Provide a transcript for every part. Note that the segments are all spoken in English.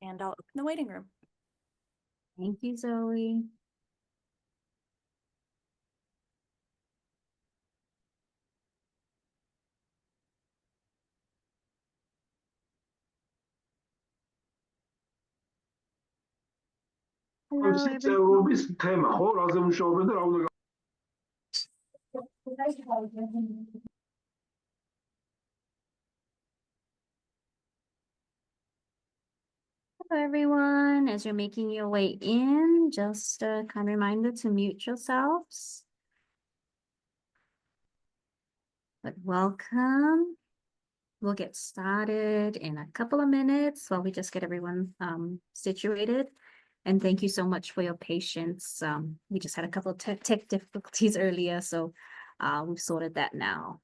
and I'll open the waiting room. Thank you, Zoe. Hello, Hello, everyone. As you're making your way in, just a kind reminder to mute yourselves. But welcome. We'll get started in a couple of minutes while we just get everyone situated. And thank you so much for your patience. We just had a couple of tech difficulties earlier, so we've sorted that now.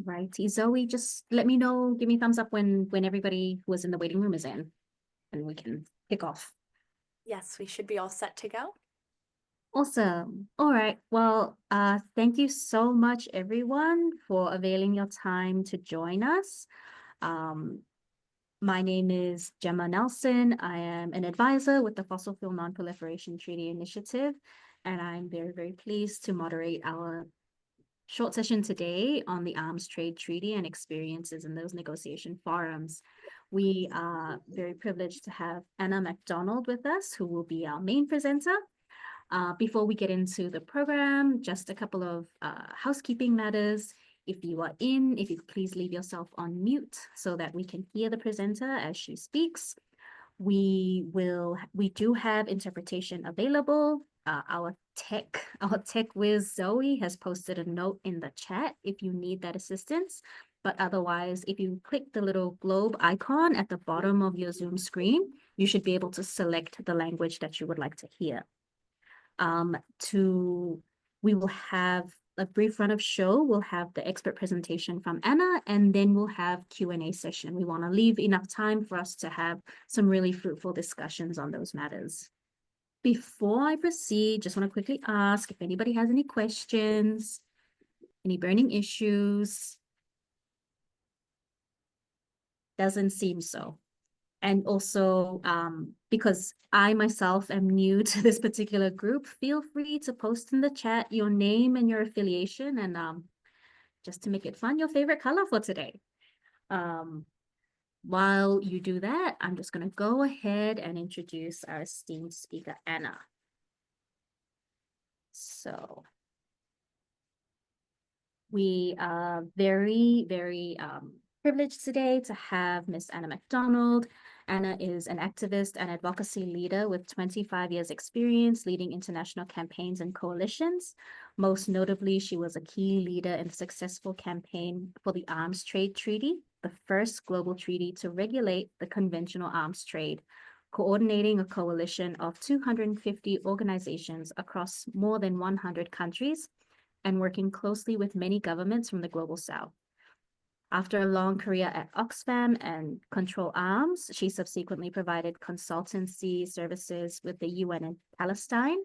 Righty, Zoe, just let me know, give me a thumbs up when everybody who was in the waiting room is in, and we can kick off. Yes, we should be all set to go. Awesome. All right. Well, thank you so much, everyone, for availing your time to join us. My name is Gemma Nelson. I am an advisor with the Fossil Fuel Non-Proliferation Treaty Initiative, and I'm very, very pleased to moderate our short session today on the Arms Trade Treaty and experiences in those negotiation forums. We are very privileged to have Anna MacDonald with us, who will be our main presenter. Before we get into the program, just a couple of housekeeping matters. If you could please leave yourself on mute so that we can hear the presenter as she speaks. We do have interpretation available. Our tech whiz Zoe has posted a note in the chat if you need that assistance. But otherwise, if you click the little globe icon at the bottom of your Zoom screen, you should be able to select the language that you would like to hear. We will have a brief run of show. We'll have the expert presentation from Anna, and then we'll have Q&A session. We want to leave enough time for us to have some really fruitful discussions on those matters. Before I proceed, just want to quickly ask if anybody has any questions, any burning issues. Doesn't seem so. And also, because I myself am new to this particular group, feel free to post in the chat your name and your affiliation, and just to make it fun, your favorite color for today. While you do that, I'm just going to go ahead and introduce our esteemed speaker, Anna. So we are very, very privileged today to have Miss Anna MacDonald. Anna is an activist and advocacy leader with 25 years experience leading international campaigns and coalitions. Most notably, she was a key leader in the successful campaign for the Arms Trade Treaty, the first global treaty to regulate the conventional arms trade, coordinating a coalition of 250 organizations across more than 100 countries and working closely with many governments from the Global South. After a long career at Oxfam and Control Arms, she subsequently provided consultancy services with the UN in Palestine,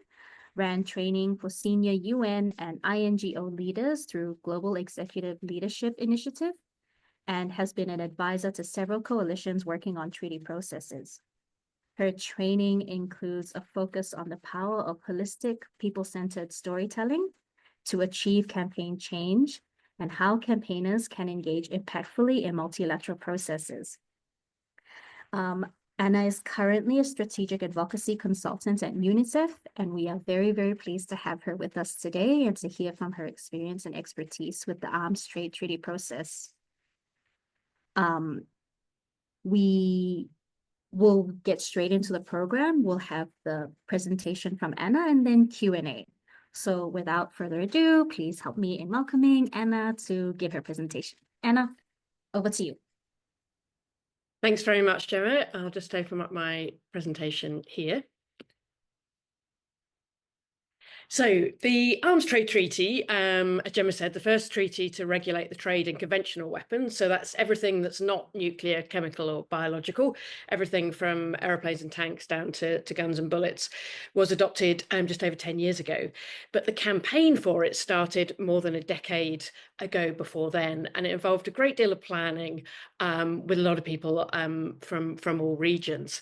ran training for senior UN and INGO leaders through Global Executive Leadership Initiative, and has been an advisor to several coalitions working on treaty processes. Her training includes a focus on the power of holistic, people-centered storytelling to achieve campaign change, and how campaigners can engage impactfully in multilateral processes. Anna is currently a strategic advocacy consultant at UNICEF, and we are very, very pleased to have her with us today and to hear from her experience and expertise with the Arms Trade Treaty process. We will get straight into the program. We'll have the presentation from Anna and then Q&A. So without further ado, please help me in welcoming Anna to give her presentation. Anna, over to you. Thanks very much, Gemma. I'll just open up my presentation here. So the Arms Trade Treaty, as Gemma said, the first treaty to regulate the trade in conventional weapons. So that's everything that's not nuclear, chemical, or biological, everything from aeroplanes and tanks down to guns and bullets, was adopted just over 10 years ago. But the campaign for it started more than a decade ago before then, and it involved a great deal of planning with a lot of people from all regions.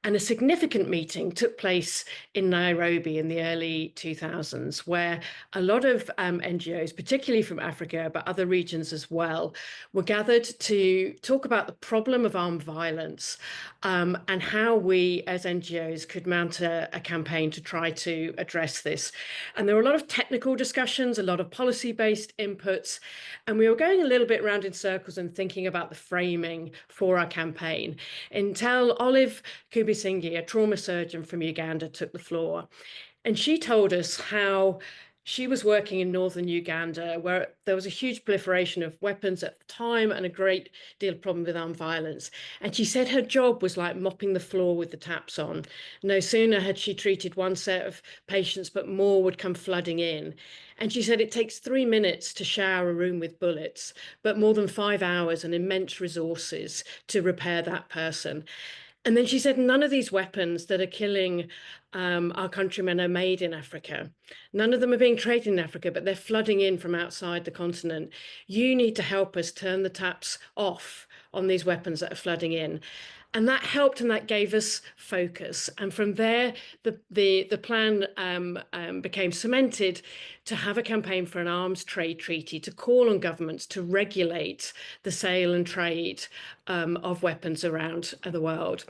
And a significant meeting took place in Nairobi in the early 2000s, where a lot of NGOs, particularly from Africa, but other regions as well, were gathered to talk about the problem of armed violence and how we as NGOs could mount a campaign to try to address this. And there were a lot of technical discussions, a lot of policy-based inputs, and we were going a little bit round in circles and thinking about the framing for our campaign until Olive Kubisingi, a trauma surgeon from Uganda, took the floor. And she told us how she was working in northern Uganda, where there was a huge proliferation of weapons at the time and a great deal of problem with armed violence. And she said her job was like mopping the floor with the taps on. No sooner had she treated one set of patients, but more would come flooding in. And she said it takes 3 minutes to shower a room with bullets, but more than 5 hours and immense resources to repair that person. And then she said, none of these weapons that are killing our countrymen are made in Africa. None of them are being traded in Africa, but they're flooding in from outside the continent. You need to help us turn the taps off on these weapons that are flooding in. And that helped, and that gave us focus. And from there, the plan became cemented to have a campaign for an arms trade treaty to call on governments to regulate the sale and trade of weapons around the world.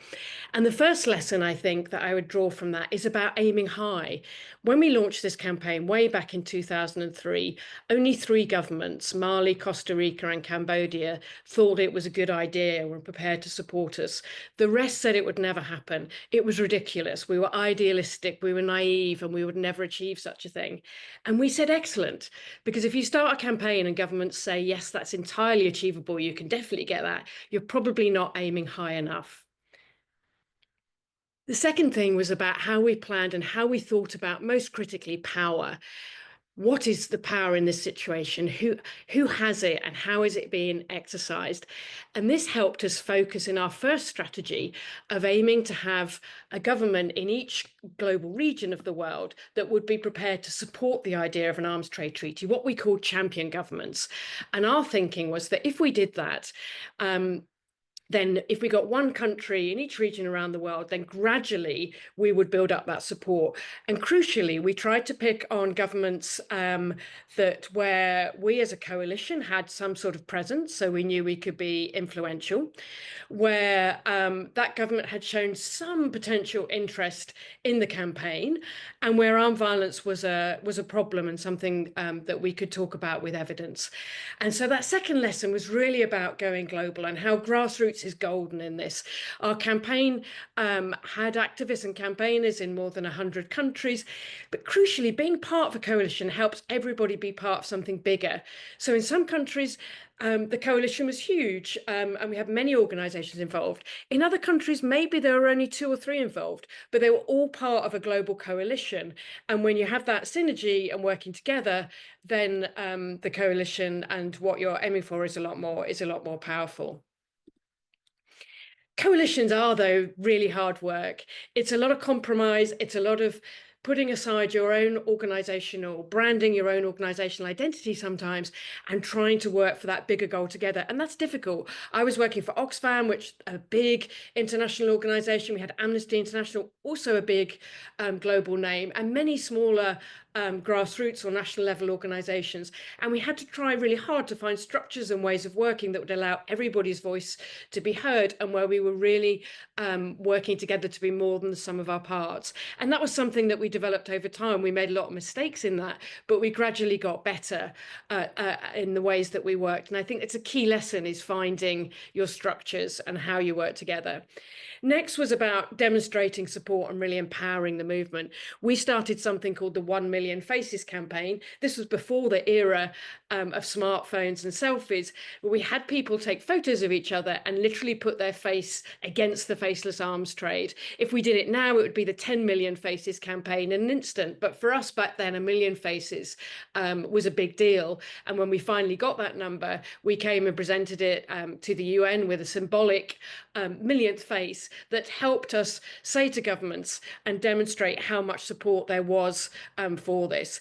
And the first lesson, I think, that I would draw from that is about aiming high. When we launched this campaign way back in 2003, only 3 governments, Mali, Costa Rica, and Cambodia, thought it was a good idea and were prepared to support us. The rest said it would never happen. It was ridiculous. We were idealistic, we were naive, and we would never achieve such a thing. And we said, excellent, because if you start a campaign and governments say, yes, that's entirely achievable, you can definitely get that, you're probably not aiming high enough. The second thing was about how we planned and how we thought about, most critically, power. What is the power in this situation? Who has it and how is it being exercised? And this helped us focus in our first strategy of aiming to have a government in each global region of the world that would be prepared to support the idea of an arms trade treaty, what we call champion governments. And our thinking was that if we did that, then if we got one country in each region around the world, then gradually we would build up that support. And crucially, we tried to pick on governments that where we as a coalition had some sort of presence, so we knew we could be influential, where that government had shown some potential interest in the campaign, and where armed violence was a problem and something that we could talk about with evidence. And so that second lesson was really about going global and how grassroots is golden in this. Our campaign had activists and campaigners in more than 100 countries, but crucially, being part of a coalition helps everybody be part of something bigger. So in some countries, the coalition was huge and we had many organizations involved. In other countries, maybe there were only 2 or 3 involved, but they were all part of a global coalition. And when you have that synergy and working together, then the coalition and what you're aiming for is a lot more powerful. Coalitions are, though, really hard work. It's a lot of compromise. It's a lot of putting aside your own organizational branding, your own organizational identity sometimes, and trying to work for that bigger goal together. And that's difficult. I was working for Oxfam, which is a big international organization. We had Amnesty International, also a big global name, and many smaller grassroots or national level organizations. And we had to try really hard to find structures and ways of working that would allow everybody's voice to be heard, and where we were really working together to be more than the sum of our parts. And that was something that we developed over time. We made a lot of mistakes in that, but we gradually got better in the ways that we worked. And I think it's a key lesson, is finding your structures and how you work together. Next was about demonstrating support and really empowering the movement. We started something called the 1 million Million Faces campaign. This was before the era of smartphones and selfies, where we had people take photos of each other and literally put their face against the faceless arms trade. If we did it now, it would be the 10 Million Faces campaign in an instant. But for us back then, 1 million faces was a big deal. And when we finally got that number, we came and presented it to the UN with a symbolic millionth face that helped us say to governments and demonstrate how much support there was for this.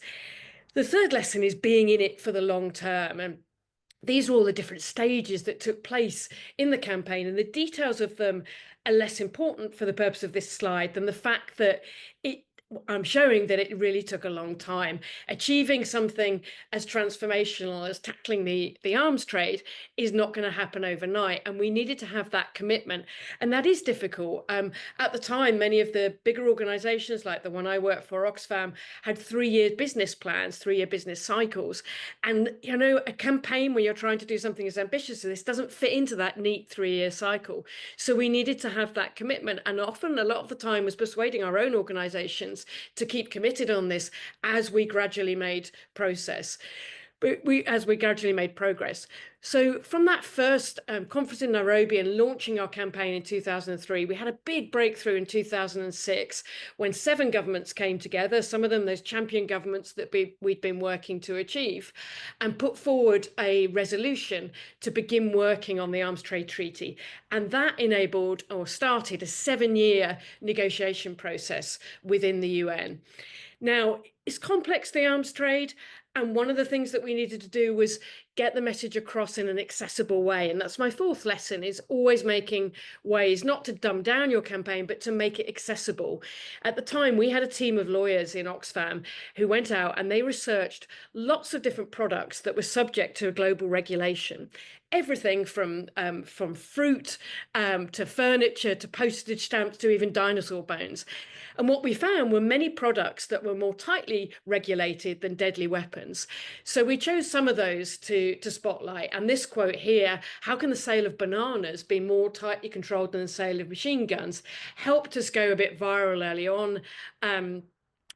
The third lesson is being in it for the long term. And these are all the different stages that took place in the campaign, and the details of them are less important for the purpose of this slide than the fact that I'm showing that it really took a long time. Achieving something as transformational as tackling the arms trade is not going to happen overnight, and we needed to have that commitment, and that is difficult. At the time, many of the bigger organizations, like the one I work for, Oxfam, had 3-year business plans, 3-year business cycles, and a campaign where you're trying to do something as ambitious as this doesn't fit into that neat 3-year cycle. So we needed to have that commitment, and often a lot of the time was persuading our own organizations to keep committed on this as we gradually made progress. So from that first conference in Nairobi and launching our campaign in 2003, we had a big breakthrough in 2006 when 7 governments came together, some of them those champion governments that we'd been working to achieve, and put forward a resolution to begin working on the Arms Trade Treaty. And that enabled or started a 7-year negotiation process within the UN. Now, it's complex, the arms trade, and one of the things that we needed to do was get the message across in an accessible way. And that's my 4th lesson, is always making ways not to dumb down your campaign, but to make it accessible. At the time, we had a team of lawyers in Oxfam who went out and they researched lots of different products that were subject to a global regulation. Everything from fruit to furniture to postage stamps to even dinosaur bones. And what we found were many products that were more tightly regulated than deadly weapons. So we chose some of those to spotlight. And this quote here, how can the sale of bananas be more tightly controlled than the sale of machine guns, helped us go a bit viral early on.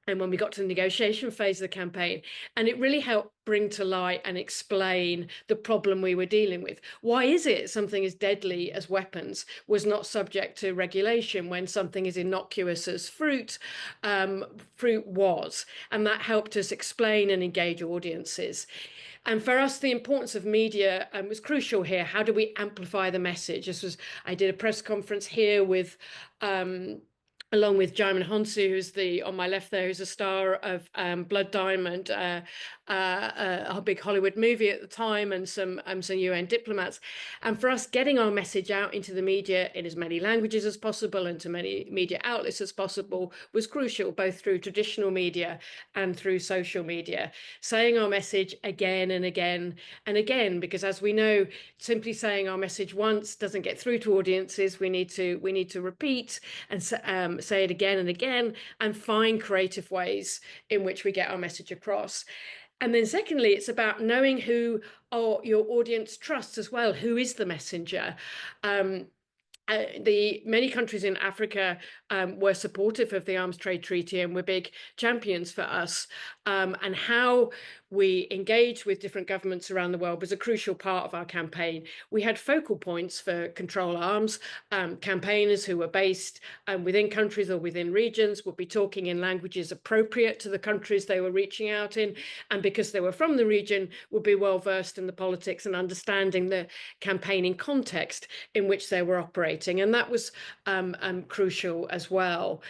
And when we got to the negotiation phase of the campaign, and it really helped bring to light and explain the problem we were dealing with. Why is it something as deadly as weapons was not subject to regulation when something as innocuous as fruit was? And that helped us explain and engage audiences. And for us, the importance of media was crucial here. How do we amplify the message? I did a press conference here with along with Jaimin Honsu, who's on my left there, who's a star of Blood Diamond, a big Hollywood movie at the time, and some UN diplomats. And for us, getting our message out into the media in as many languages as possible and to many media outlets as possible was crucial, both through traditional media and through social media. Saying our message again and again and again, because as we know, simply saying our message once doesn't get through to audiences. We need to repeat and say it again and again, and find creative ways in which we get our message across. And then secondly, it's about knowing who your audience trusts as well. Who is the messenger? Many countries in Africa were supportive of the Arms Trade Treaty and were big champions for us. And how we engage with different governments around the world was a crucial part of our campaign. We had focal points for Control Arms. Campaigners who were based within countries or within regions would be talking in languages appropriate to the countries they were reaching out in. And because they were from the region, would be well versed in the politics and understanding the campaigning context in which they were operating. And that was crucial as well.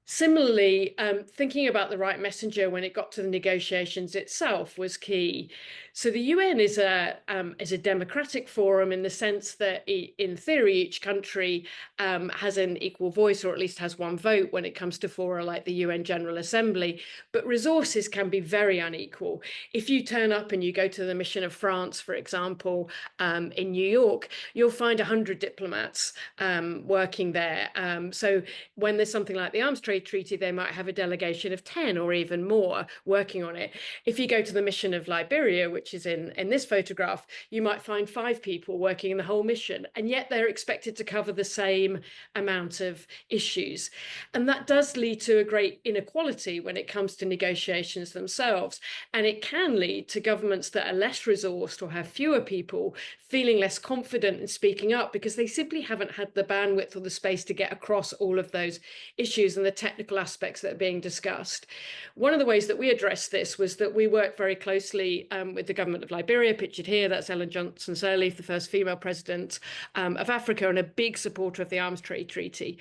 Similarly, thinking about the right messenger when it got to the negotiations itself was key. So the UN is a democratic forum in the sense that, in theory, each country has an equal voice, or at least has one vote when it comes to fora like the UN General Assembly. But resources can be very unequal. If you turn up and you go to the mission of France, for example, in New York, you'll find 100 diplomats working there. So when there's something like the Arms Trade trade treaty, they might have a delegation of 10 or even more working on it. If you go to the mission of Liberia, which is in this photograph, you might find 5 people working in the whole mission, and yet they're expected to cover the same amount of issues. And that does lead to a great inequality when it comes to negotiations themselves. And it can lead to governments that are less resourced or have fewer people feeling less confident in speaking up because they simply haven't had the bandwidth or the space to get across all of those issues and the technical aspects that are being discussed. One of the ways that we addressed this was that we worked very closely with the government of Liberia, pictured here. That's Ellen Johnson Sirleaf, the first female president of Africa and a big supporter of the Arms Trade Treaty.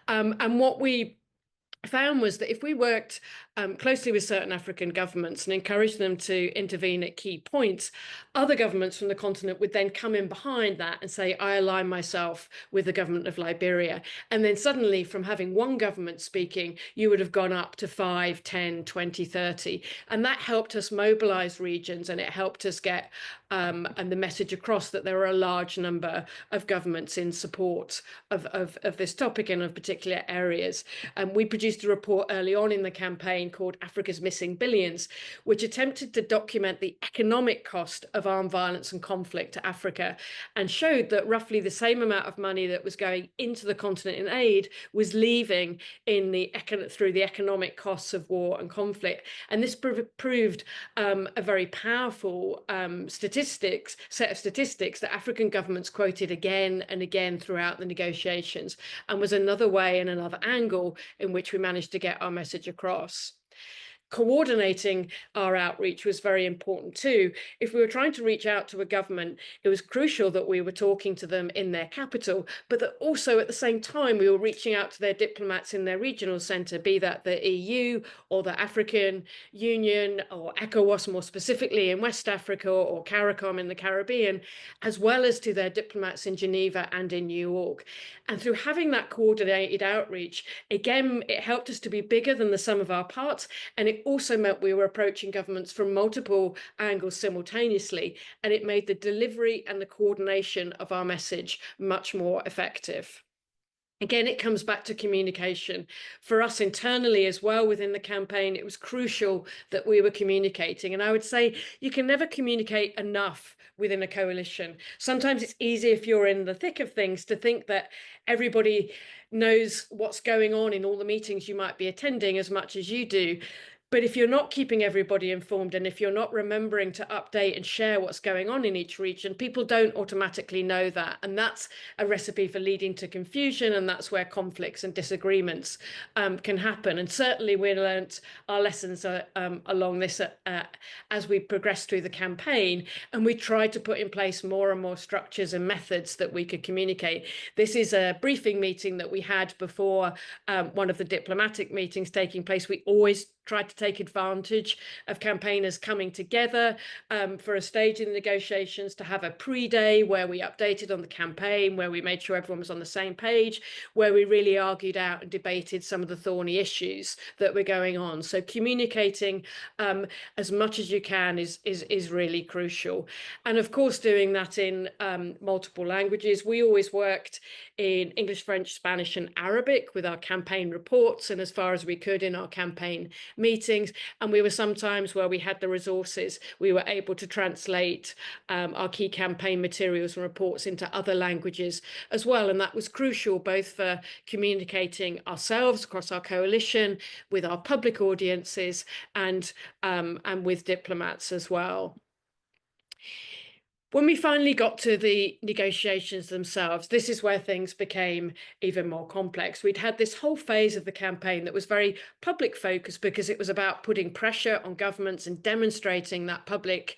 And what we found was that if we worked closely with certain African governments and encouraged them to intervene at key points, other governments from the continent would then come in behind that and say, I align myself with the government of Liberia. And then suddenly from having one government speaking, you would have gone up to 5, 10, 20, 30. And that helped us mobilize regions, and it helped us get and the message across that there are a large number of governments in support of this topic and of particular areas. We produced a report early on in the campaign called Africa's Missing Billions, which attempted to document the economic cost of armed violence and conflict to Africa, and showed that roughly the same amount of money that was going into the continent in aid was leaving through the economic costs of war and conflict. And this proved a very powerful set of statistics that African governments quoted again and again throughout the negotiations, and was another way and another angle in which we managed to get our message across. Coordinating our outreach was very important too. If we were trying to reach out to a government, it was crucial that we were talking to them in their capital, but that also at the same time we were reaching out to their diplomats in their regional centre, be that the EU or the African Union or ECOWAS more specifically in West Africa, or CARICOM in the Caribbean, as well as to their diplomats in Geneva and in New York. And through having that coordinated outreach, again, it helped us to be bigger than the sum of our parts, and it also meant we were approaching governments from multiple angles simultaneously, and it made the delivery and the coordination of our message much more effective. Again, it comes back to communication. For us internally as well within the campaign, it was crucial that we were communicating. And I would say you can never communicate enough within a coalition. Sometimes it's easy if you're in the thick of things to think that everybody knows what's going on in all the meetings you might be attending as much as you do. But if you're not keeping everybody informed, and if you're not remembering to update and share what's going on in each region, people don't automatically know that. And that's a recipe for leading to confusion. And that's where conflicts and disagreements can happen. And certainly we learnt our lessons along this as we progressed through the campaign. And we tried to put in place more and more structures and methods that we could communicate. This is a briefing meeting that we had before one of the diplomatic meetings taking place. We always tried to take advantage of campaigners coming together for a stage in the negotiations, to have a pre-day where we updated on the campaign, where we made sure everyone was on the same page, where we really argued out and debated some of the thorny issues that were going on. So communicating as much as you can is really crucial. And of course, doing that in multiple languages. We always worked in English, French, Spanish, and Arabic with our campaign reports, and as far as we could in our campaign meetings. And we were sometimes, where we had the resources, we were able to translate our key campaign materials and reports into other languages as well. And that was crucial both for communicating ourselves across our coalition, with our public audiences, and with diplomats as well. When we finally got to the negotiations themselves, this is where things became even more complex. We'd had this whole phase of the campaign that was very public focused, because it was about putting pressure on governments and demonstrating that public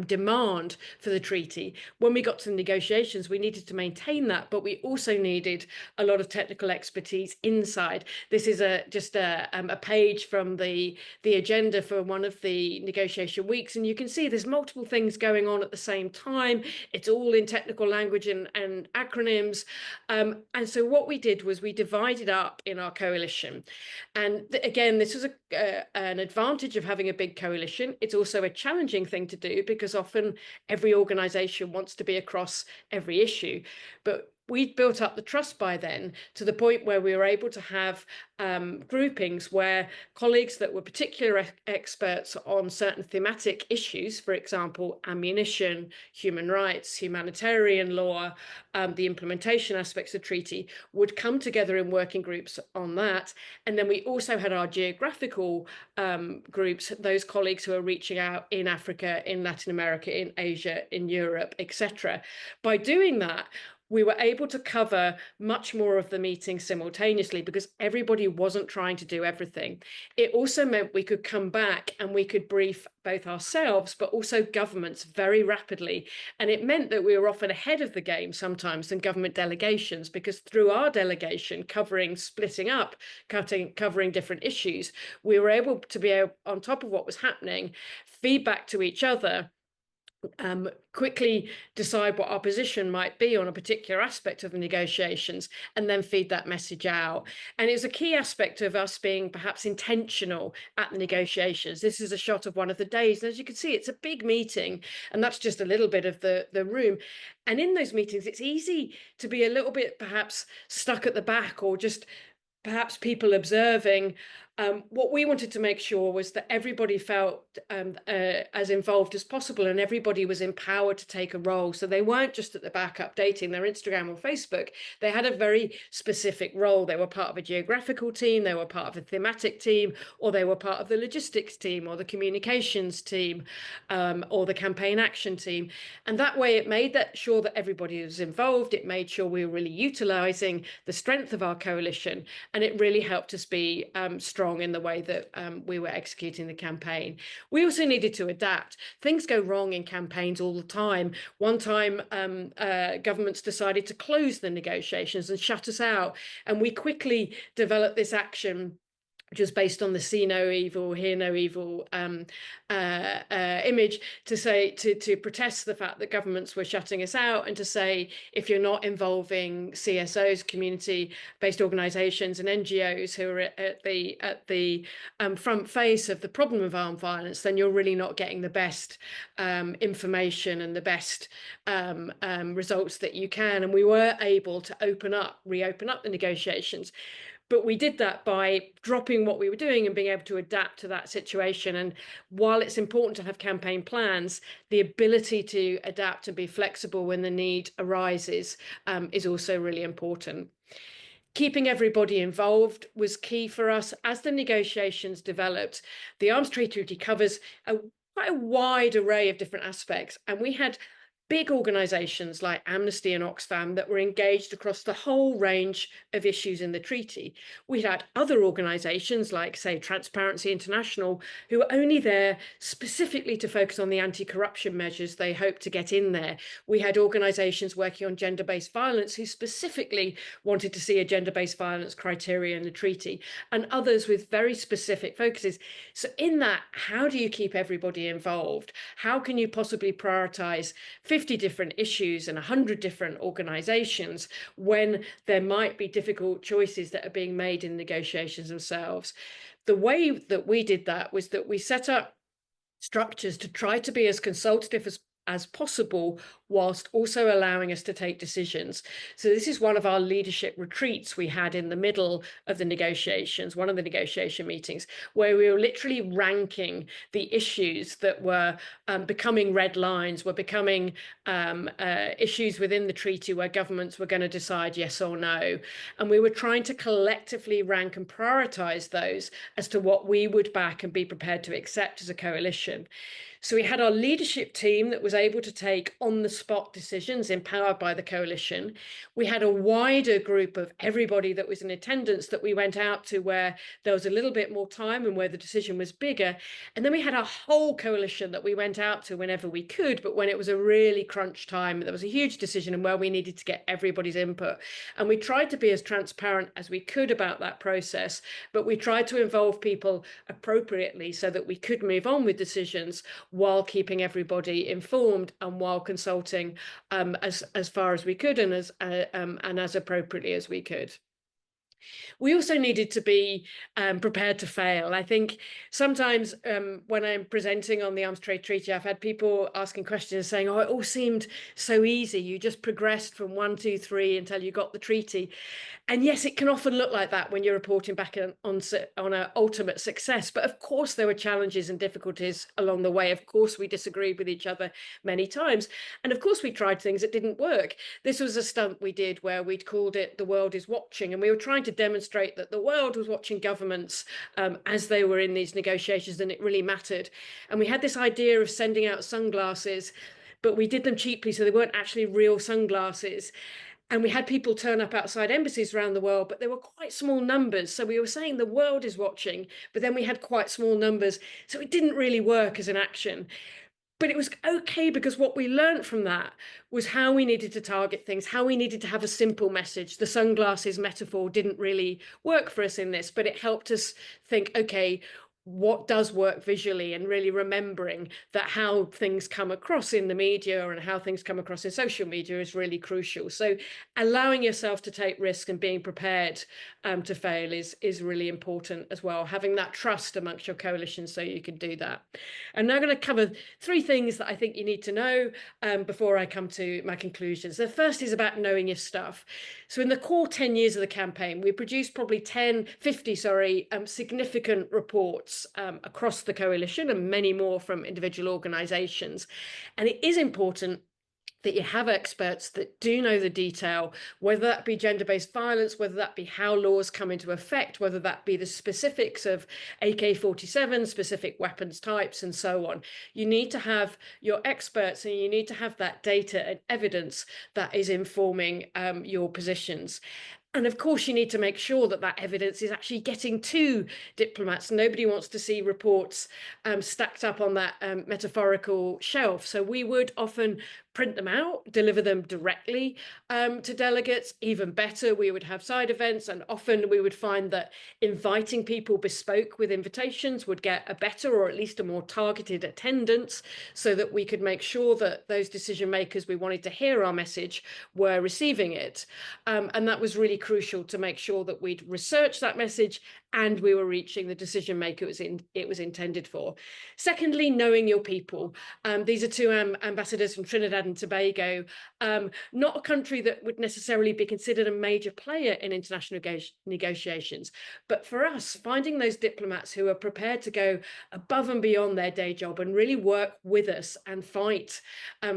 demand for the treaty. When we got to the negotiations, we needed to maintain that, but we also needed a lot of technical expertise inside. This is just a page from the agenda for one of the negotiation weeks, and you can see there's multiple things going on at the same time. It's all in technical language and acronyms. And so what we did was we divided up in our coalition. And again, this was an advantage of having a big coalition. It's also a challenging thing to do, because often every organization wants to be across every issue. But we'd built up the trust by then to the point where we were able to have groupings where colleagues that were particular experts on certain thematic issues, for example, ammunition, human rights, humanitarian law, the implementation aspects of the treaty, would come together in working groups on that. And then we also had our geographical groups, those colleagues who are reaching out in Africa, in Latin America, in Asia, in Europe, etc. By doing that, we were able to cover much more of the meeting simultaneously because everybody wasn't trying to do everything. It also meant we could come back and we could brief both ourselves, but also governments very rapidly. And it meant that we were often ahead of the game sometimes than government delegations, because through our delegation covering, splitting up, covering different issues, we were able to be on top of what was happening, feedback to each other, quickly decide what our position might be on a particular aspect of the negotiations, and then feed that message out. And it was a key aspect of us being perhaps intentional at the negotiations. This is a shot of one of the days, and as you can see, it's a big meeting, and that's just a little bit of the room. And in those meetings, it's easy to be a little bit perhaps stuck at the back, or just perhaps people observing. What we wanted to make sure was that everybody felt as involved as possible, and everybody was empowered to take a role. So they weren't just at the back updating their Instagram or Facebook. They had a very specific role. They were part of a geographical team, they were part of a thematic team, or they were part of the logistics team, or the communications team, or the campaign action team. And that way it made sure that everybody was involved. It made sure we were really utilising the strength of our coalition, and it really helped us be strong in the way that we were executing the campaign. We also needed to adapt. Things go wrong in campaigns all the time. One time, governments decided to close the negotiations and shut us out, and we quickly developed this action just based on the see no evil, hear no evil image, to say, to protest the fact that governments were shutting us out, and to say, if you're not involving CSOs, community-based organisations, and NGOs who are at the front face of the problem of armed violence, then you're really not getting the best information and the best results that you can. And we were able to reopen up the negotiations. But we did that by dropping what we were doing and being able to adapt to that situation. And while it's important to have campaign plans, the ability to adapt and be flexible when the need arises is also really important. Keeping everybody involved was key for us. As the negotiations developed, the Arms Trade Treaty covers quite a wide array of different aspects. And we had big organisations like Amnesty and Oxfam that were engaged across the whole range of issues in the treaty. We had other organisations like, say, Transparency International, who were only there specifically to focus on the anti-corruption measures they hoped to get in there. We had organisations working on gender-based violence who specifically wanted to see a gender-based violence criteria in the treaty, and others with very specific focuses. So in that, how do you keep everybody involved? How can you possibly prioritise 50 different issues and 100 different organisations when there might be difficult choices that are being made in negotiations themselves? The way that we did that was that we set up structures to try to be as consultative as possible, whilst also allowing us to take decisions. So this is one of our leadership retreats we had in the middle of the negotiations, one of the negotiation meetings, where we were literally ranking the issues that were becoming red lines, were becoming issues within the treaty where governments were going to decide yes or no. And we were trying to collectively rank and prioritise those as to what we would back and be prepared to accept as a coalition. So we had our leadership team that was able to take on-the-spot decisions empowered by the coalition. We had a wider group of everybody that was in attendance that we went out to where there was a little bit more time and where the decision was bigger. And then we had a whole coalition that we went out to whenever we could, but when it was a really crunch time, there was a huge decision and where we needed to get everybody's input. And we tried to be as transparent as we could about that process, but we tried to involve people appropriately so that we could move on with decisions while keeping everybody informed and while consulting as far as we could and as appropriately as we could. We also needed to be prepared to fail. I think sometimes when I'm presenting on the Arms Trade Treaty, I've had people asking questions saying, oh, it all seemed so easy. You just progressed from 1, 2, 3 until you got the treaty. And yes, it can often look like that when you're reporting back on an ultimate success. But of course, there were challenges and difficulties along the way. Of course, we disagreed with each other many times. And of course, we tried things that didn't work. This was a stunt we did where we'd called it "The World is Watching." And we were trying to demonstrate that the world was watching governments as they were in these negotiations, and it really mattered. And we had this idea of sending out sunglasses, but we did them cheaply, so they weren't actually real sunglasses. And we had people turn up outside embassies around the world, but they were quite small numbers. So we were saying the world is watching, but then we had quite small numbers. So it didn't really work as an action. But it was okay, because what we learned from that was how we needed to target things, how we needed to have a simple message. The sunglasses metaphor didn't really work for us in this, but it helped us think, okay, what does work visually, and really remembering that how things come across in the media and how things come across in social media is really crucial. So allowing yourself to take risk and being prepared to fail is really important as well, having that trust amongst your coalition so you can do that. I'm now going to cover 3 things that I think you need to know before I come to my conclusions. The first is about knowing your stuff. So in the core 10 years of the campaign, we produced probably 50 significant reports across the coalition, and many more from individual organisations. And it is important that you have experts that do know the detail, whether that be gender-based violence, whether that be how laws come into effect, whether that be the specifics of AK-47, specific weapons types, and so on. You need to have your experts, and you need to have that data and evidence that is informing your positions. And of course, you need to make sure that that evidence is actually getting to diplomats. Nobody wants to see reports stacked up on that metaphorical shelf. So we would often print them out, deliver them directly to delegates. Even better, we would have side events, and often we would find that inviting people bespoke with invitations would get a better, or at least a more targeted attendance, so that we could make sure that those decision makers we wanted to hear our message were receiving it. And that was really crucial to make sure that we'd researched that message and we were reaching the decision maker it was intended for. Secondly, knowing your people. These are 2 ambassadors from Trinidad and Tobago, not a country that would necessarily be considered a major player in international negotiations. But for us, finding those diplomats who are prepared to go above and beyond their day job and really work with us and fight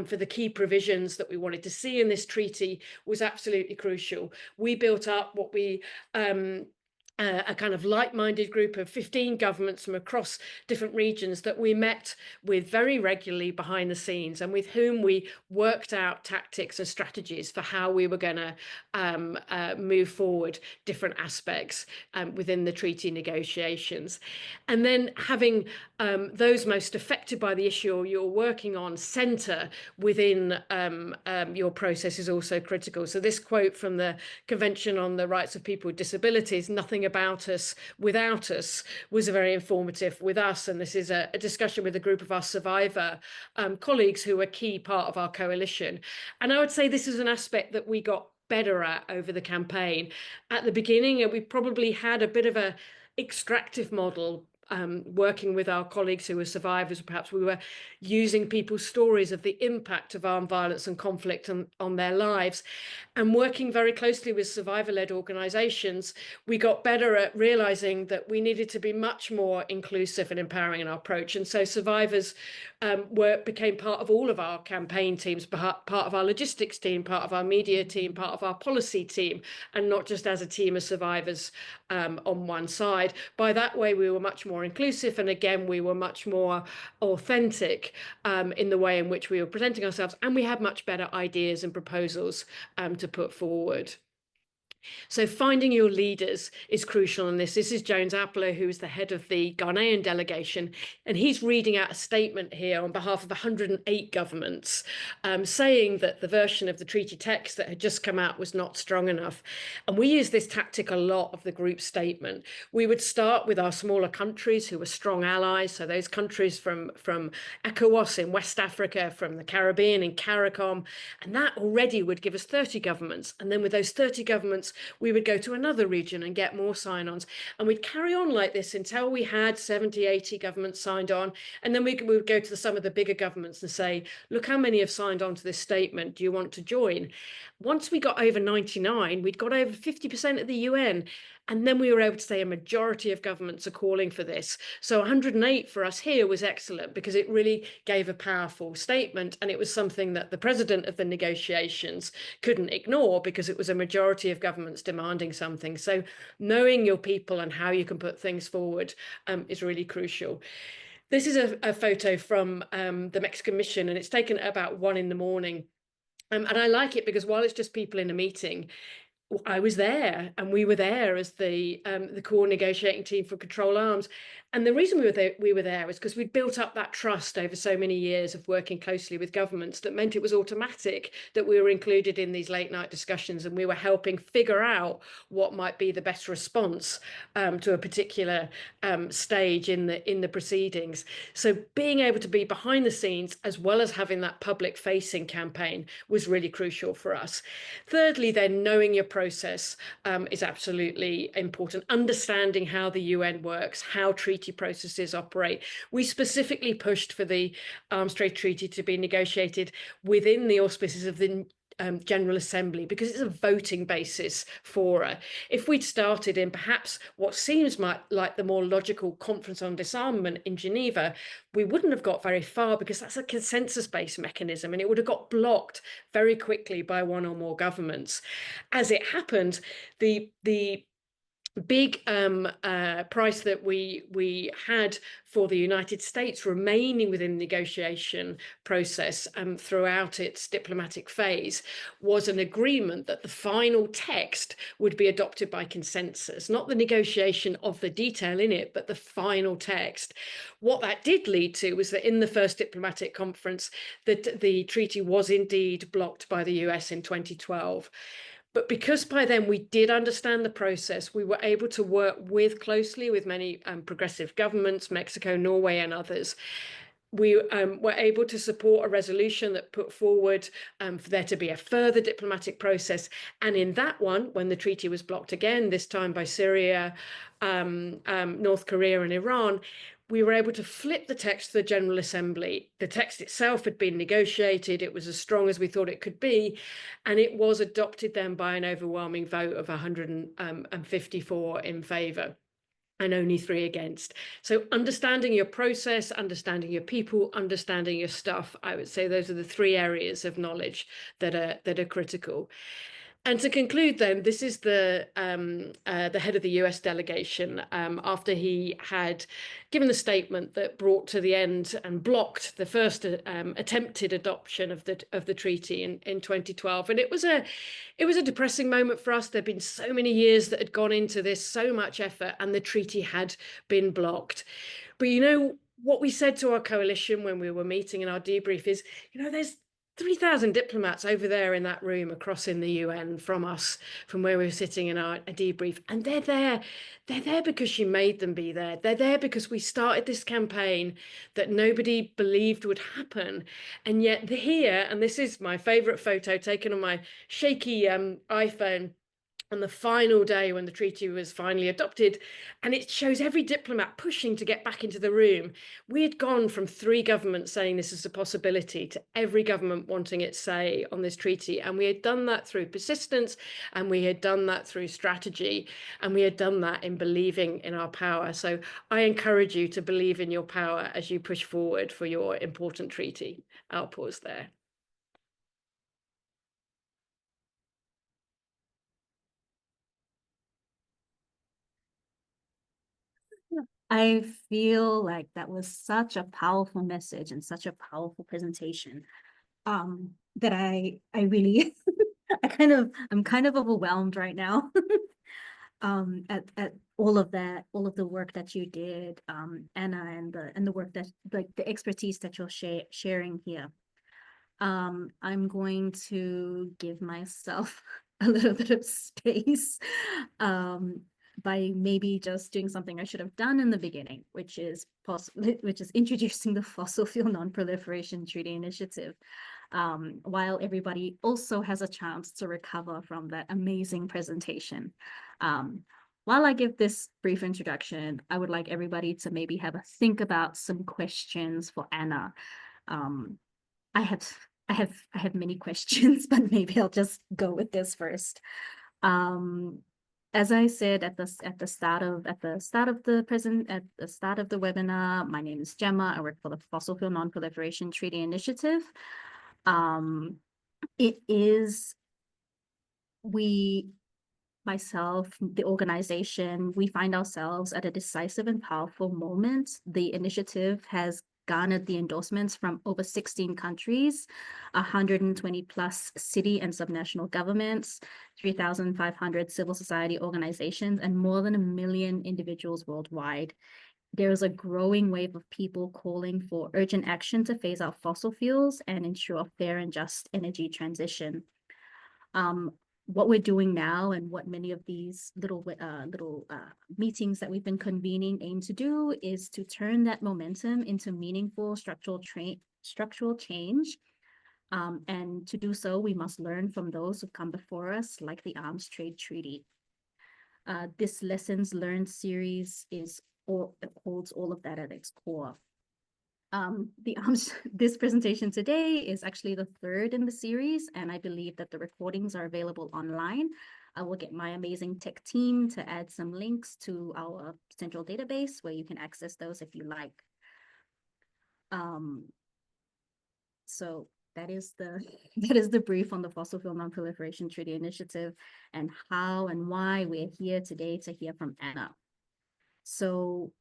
for the key provisions that we wanted to see in this treaty was absolutely crucial. We built up what we a kind of like-minded group of 15 governments from across different regions that we met with very regularly behind the scenes, and with whom we worked out tactics and strategies for how we were going to move forward different aspects within the treaty negotiations. And then having those most affected by the issue you're working on centre within your process is also critical. So this quote from the Convention on the Rights of People with Disabilities, "Nothing about us without us," was very informative with us. And this is a discussion with a group of our survivor colleagues who are a key part of our coalition. And I would say this is an aspect that we got better at over the campaign. At the beginning, we probably had a bit of a extractive model, working with our colleagues who were survivors. Perhaps we were using people's stories of the impact of armed violence and conflict on their lives. And working very closely with survivor-led organisations, we got better at realising that we needed to be much more inclusive and empowering in our approach. And so survivors became part of all of our campaign teams, part of our logistics team, part of our media team, part of our policy team, and not just as a team of survivors on one side. By that way, we were much more inclusive, and again, we were much more authentic in the way in which we were presenting ourselves, and we had much better ideas and proposals to put forward. So finding your leaders is crucial in this. This is Jones Appler, who is the head of the Ghanaian delegation, and he's reading out a statement here on behalf of 108 governments, saying that the version of the treaty text that had just come out was not strong enough. And we use this tactic a lot of the group statement. We would start with our smaller countries who were strong allies, so those countries from ECOWAS in West Africa, from the Caribbean in CARICOM, and that already would give us 30 governments. And then with those 30 governments, governments, we would go to another region and get more sign-ons. And we'd carry on like this until we had 70, 80 governments signed on. And then we would go to some of the bigger governments and say, look how many have signed on to this statement. Do you want to join? Once we got over 99, we'd got over 50% of the UN. And then we were able to say a majority of governments are calling for this. So 108 for us here was excellent because it really gave a powerful statement. And it was something that the president of the negotiations couldn't ignore because it was a majority of governments demanding something. So knowing your people and how you can put things forward is really crucial. This is a photo from the Mexican mission, and it's taken at about 1 a.m. And I like it because while it's just people in a meeting, I was there and we were there as the core negotiating team for control arms. And the reason we were there was because we'd built up that trust over so many years of working closely with governments that meant it was automatic that we were included in these late night discussions, and we were helping figure out what might be the best response to a particular stage in the proceedings. So being able to be behind the scenes as well as having that public facing campaign was really crucial for us. Thirdly, then, knowing your process is absolutely important. Understanding how the UN works, how treaty processes operate. We specifically pushed for the Arms Trade Treaty to be negotiated within the auspices of the General Assembly because it's a voting basis for it. If we'd started in perhaps what seems like the more logical Conference on Disarmament in Geneva, we wouldn't have got very far because that's a consensus-based mechanism and it would have got blocked very quickly by one or more governments. As it happened, the big price that we had for the United States remaining within the negotiation process throughout its diplomatic phase was an agreement that the final text would be adopted by consensus, not the negotiation of the detail in it, but the final text. What that did lead to was that in the first diplomatic conference, that the treaty was indeed blocked by the US in 2012. But because by then we did understand the process, we were able to work closely with many progressive governments, Mexico, Norway, and others. We were able to support a resolution that put forward for there to be a further diplomatic process. And in that one, when the treaty was blocked again, this time by Syria, North Korea, and Iran, we were able to flip the text to the General Assembly. The text itself had been negotiated. It was as strong as we thought it could be. And it was adopted then by an overwhelming vote of 154 in favour and only 3 against. So understanding your process, understanding your people, understanding your stuff, I would say those are the 3 areas of knowledge that are critical. And to conclude, then, this is the head of the US delegation after he had given the statement that brought to the end and blocked the first attempted adoption of the treaty in 2012. And it was a depressing moment for us. There'd been so many years that had gone into this, so much effort, and the treaty had been blocked. But you know what we said to our coalition when we were meeting in our debrief is, you know, there's 3,000 diplomats over there in that room across in the UN from us, from where we were sitting in our debrief. And they're there because she made them be there. They're there because we started this campaign that nobody believed would happen. And yet they're here, and this is my favorite photo taken on my shaky iPhone on the final day when the treaty was finally adopted, and it shows every diplomat pushing to get back into the room. We had gone from 3 governments saying this is a possibility to every government wanting its say on this treaty, and we had done that through persistence, and we had done that through strategy, and we had done that in believing in our power. So I encourage you to believe in your power as you push forward for your important treaty. I'll pause there. I feel like that was such a powerful message and such a powerful presentation that I really I'm kind of overwhelmed right now at all of that, all of the work that you did, Anna, and the work that, like, the expertise that you're sharing here. I'm going to give myself a little bit of space by maybe just doing something I should have done in the beginning, which is introducing the Fossil Fuel Non-Proliferation Treaty Initiative. while everybody also has a chance to recover from that amazing presentation. While I give this brief introduction, I would like everybody to maybe have a think about some questions for Anna. I have many questions, but maybe I'll just go with this first. As I said at the start of the webinar, my name is Gemma. I work for the Fossil Fuel Non-Proliferation Treaty Initiative. Myself, the organization, we find ourselves at a decisive and powerful moment. The initiative has garnered the endorsements from over 16 countries, 120 plus city and subnational governments, 3,500 civil society organizations, and more than 1 million individuals worldwide. There is a growing wave of people calling for urgent action to phase out fossil fuels and ensure a fair and just energy transition. What we're doing now and what many of these little meetings that we've been convening aim to do is to turn that momentum into meaningful structural change. And to do so, we must learn from those who've come before us, like the Arms Trade Treaty. This Lessons Learned series holds all of that at its core. This presentation today is actually the third in the series, and I believe that the recordings are available online. I will get my amazing tech team to add some links to our central database where you can access those if you like. So that is the brief on the Fossil Fuel Non-Proliferation Treaty Initiative and how and why we're here today to hear from Anna. So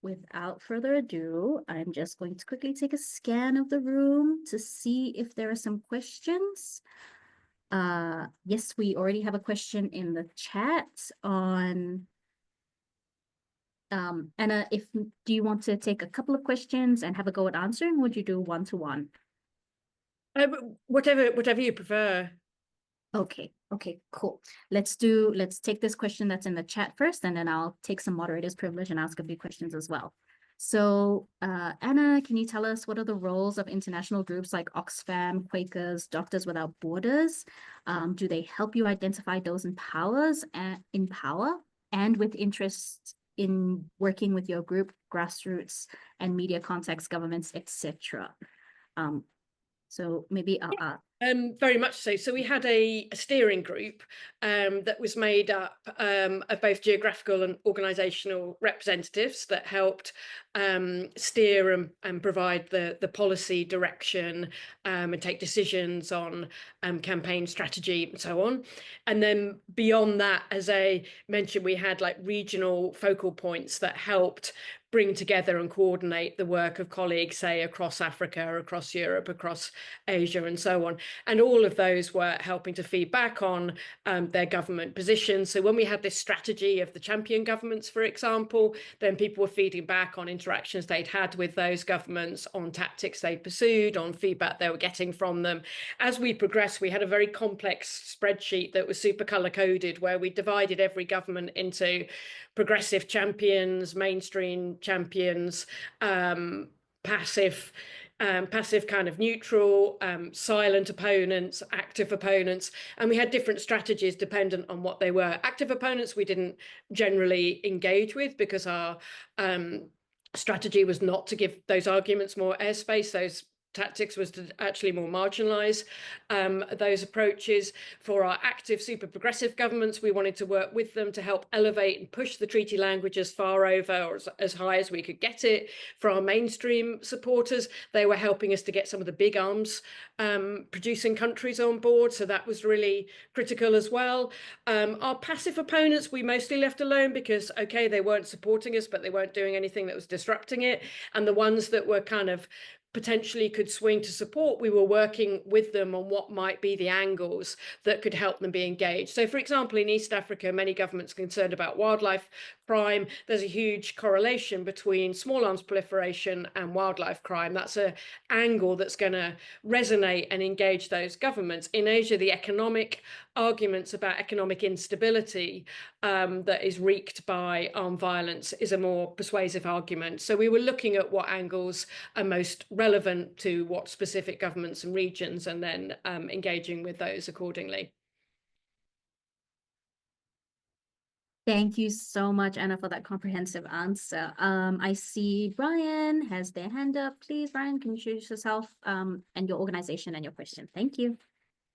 without further ado, I'm just going to quickly take a scan of the room to see if there are some questions. Yes, we already have a question in the chat on Anna, do you want to take a couple of questions and have a go at answering, or would you do one-to-one? Whatever you prefer. Okay, cool. Let's take this question that's in the chat first, and then I'll take some moderator's privilege and ask a few questions as well. So, Anna, can you tell us what are the roles of international groups like Oxfam, Quakers, Doctors Without Borders? Do they help you identify those in power and with interest in working with your group, grassroots, and media context, governments, etc.? So maybe very much so. So we had a steering group that was made up of both geographical and organisational representatives that helped steer and provide the policy direction and take decisions on campaign strategy and so on. And then beyond that, as I mentioned, we had like regional focal points that helped bring together and coordinate the work of colleagues, say, across Africa, across Europe, across Asia, and so on. And all of those were helping to feed back on their government positions. So when we had this strategy of the champion governments, for example, then people were feeding back on interactions they'd had with those governments, on tactics they pursued, on feedback they were getting from them. As we progressed, we had a very complex spreadsheet that was super color-coded, where we divided every government into progressive champions, mainstream champions, passive kind of neutral, silent opponents, active opponents, and we had different strategies dependent on what they were. Active opponents we didn't generally engage with because our strategy was not to give those arguments more airspace. Those tactics was to actually more marginalize those approaches. For our active super progressive governments, we wanted to work with them to help elevate and push the treaty language as far over or as high as we could get it. For our mainstream supporters, they were helping us to get some of the big arms producing countries on board, so that was really critical as well. Our passive opponents we mostly left alone because, okay, they weren't supporting us, but they weren't doing anything that was disrupting it. And the ones that were kind of potentially could swing to support, we were working with them on what might be the angles that could help them be engaged. So, for example, in East Africa, many governments are concerned about wildlife crime, there's a huge correlation between small arms proliferation and wildlife crime. That's an angle that's going to resonate and engage those governments. In Asia, the economic arguments about economic instability that is wreaked by armed violence is a more persuasive argument. So we were looking at what angles are most relevant to what specific governments and regions, and then engaging with those accordingly. Thank you so much, Anna, for that comprehensive answer. I see Brian has their hand up. Please, Brian, can you introduce yourself and your organization and your question? Thank you.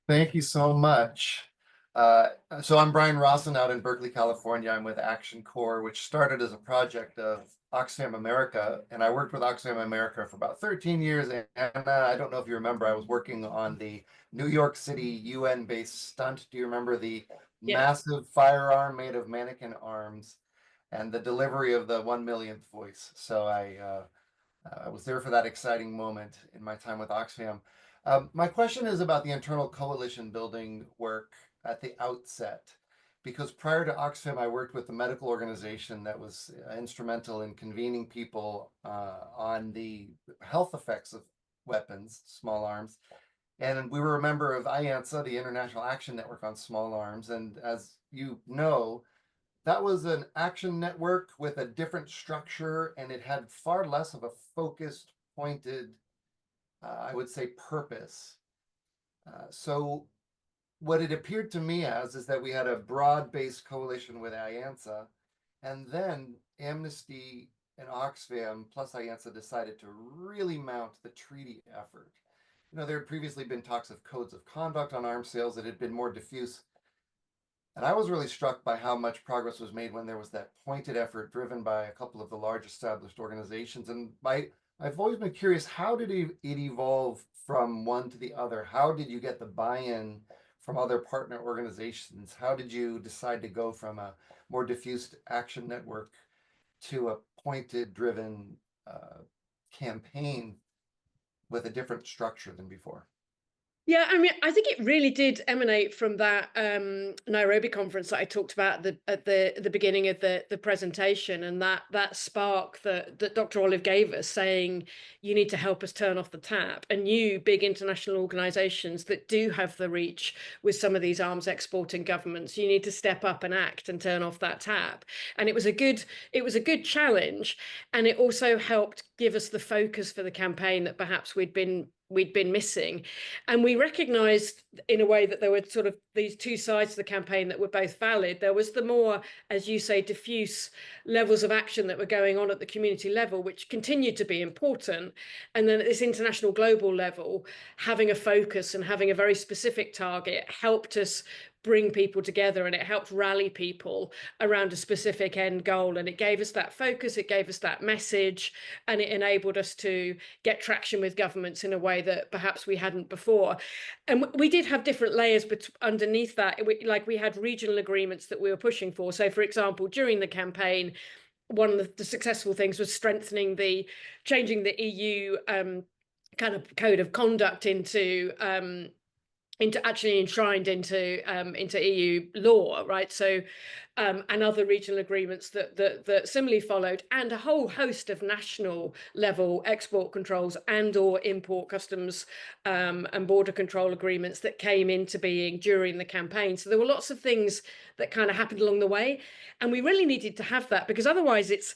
Thank you so much. So I'm Brian Rawson out in Berkeley, California. I'm with Action Corps, which started as a project of Oxfam America. And I worked with Oxfam America for about 13 years. And I don't know if you remember, I was working on the New York City UN-based stunt. Do you remember the massive firearm made of mannequin arms and the delivery of the 1 millionth voice? So I was there for that exciting moment in my time with Oxfam. My question is about the internal coalition building work at the outset, because prior to Oxfam, I worked with a medical organization that was instrumental in convening people on the health effects of weapons, small arms. And we were a member of IANSA, the International Action Network on Small Arms. And as you know, that was an action network with a different structure, and it had far less of a focused, pointed, I would say, purpose. So what it appeared to me as is that we had a broad-based coalition with IANSA, and then Amnesty and Oxfam plus IANSA decided to really mount the treaty effort. You know, there had previously been talks of codes of conduct on arms sales that had been more diffuse. And I was really struck by how much progress was made when there was that pointed effort driven by a couple of the large established organizations. And I've always been curious, how did it evolve from one to the other? How did you get the buy-in from other partner organizations? How did you decide to go from a more diffused action network to a pointed driven campaign with a different structure than before? Yeah, I mean, I think it really did emanate from that Nairobi conference that I talked about at the beginning of the presentation, and that spark that Dr. Olive gave us, saying you need to help us turn off the tap. And you, big international organizations that do have the reach with some of these arms exporting governments, you need to step up and act and turn off that tap. And it was a good challenge, and it also helped give us the focus for the campaign that perhaps we'd been missing. And we recognized in a way that there were sort of these two sides to the campaign that were both valid. There was the more, as you say, diffuse levels of action that were going on at the community level, which continued to be important. And then at this international global level, having a focus and having a very specific target helped us bring people together, and it helped rally people around a specific end goal. And it gave us that focus, it gave us that message, and it enabled us to get traction with governments in a way that perhaps we hadn't before. And we did have different layers underneath that. Like we had regional agreements that we were pushing for. So for example, during the campaign, one of the successful things was changing the EU kind of code of conduct into actually enshrined into EU law, right? So, and other regional agreements that similarly followed, and a whole host of national level export controls and/or import customs and border control agreements that came into being during the campaign. So there were lots of things that kind of happened along the way, and we really needed to have that, because otherwise it's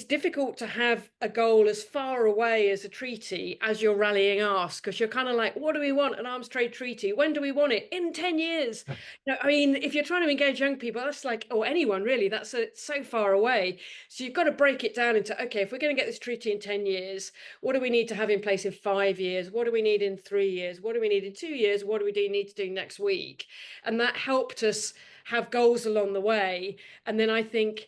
difficult to have a goal as far away as a treaty as your rallying ask, because you're kind of like, what do we want? An arms trade treaty? When do we want it? In 10 years. I mean, if you're trying to engage young people, that's like, or anyone really, that's so far away. So you've got to break it down into, okay, if we're going to get this treaty in 10 years, what do we need to have in place in 5 years? What do we need in 3 years? What do we need in 2 years? What do we need to do next week? And that helped us have goals along the way. And then I think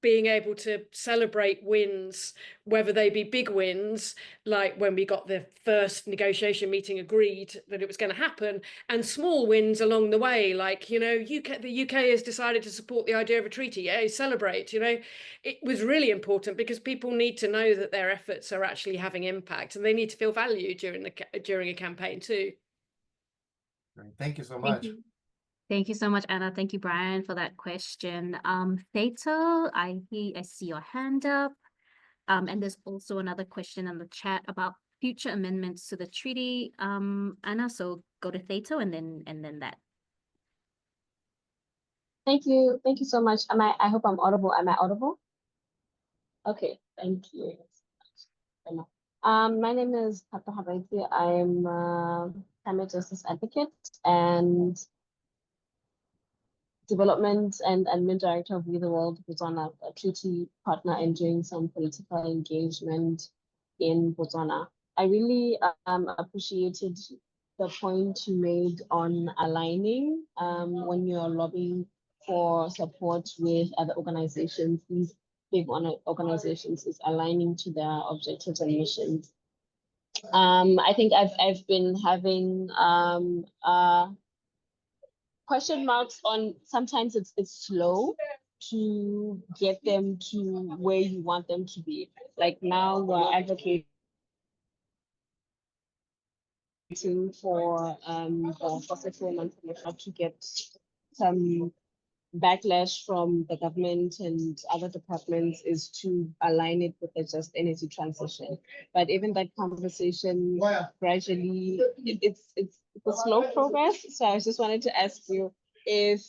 being able to celebrate wins, whether they be big wins, like when we got the first negotiation meeting agreed that it was going to happen, and small wins along the way, like, you know, the UK has decided to support the idea of a treaty. Yeah, celebrate, you know. It was really important because people need to know that their efforts are actually having impact, and they need to feel valued during a campaign too. Great. Thank you so much. Thank you so much, Anna. Thank you, Brian, for that question. Fatal, I see your hand up. And there's also another question in the chat about future amendments to the treaty. Anna, so go to Fatal and then that. Thank you. Thank you so much. I hope I'm audible. Am I audible? Okay, thank you. My name is Papa Habaiti. I'm a climate justice advocate and development and admin director of We the World Botswana, a treaty partner and doing some political engagement in Botswana. I really appreciated the point you made on aligning when you're lobbying for support with other organizations. These big organizations is aligning to their objectives and missions. I think I've been having question marks on sometimes it's slow to get them to where you want them to be. Like now we're advocating for the fossil fuel non-commercial to get some backlash from the government and other departments is to align it with the just energy transition. But even that conversation gradually, it's a slow progress. So I just wanted to ask you if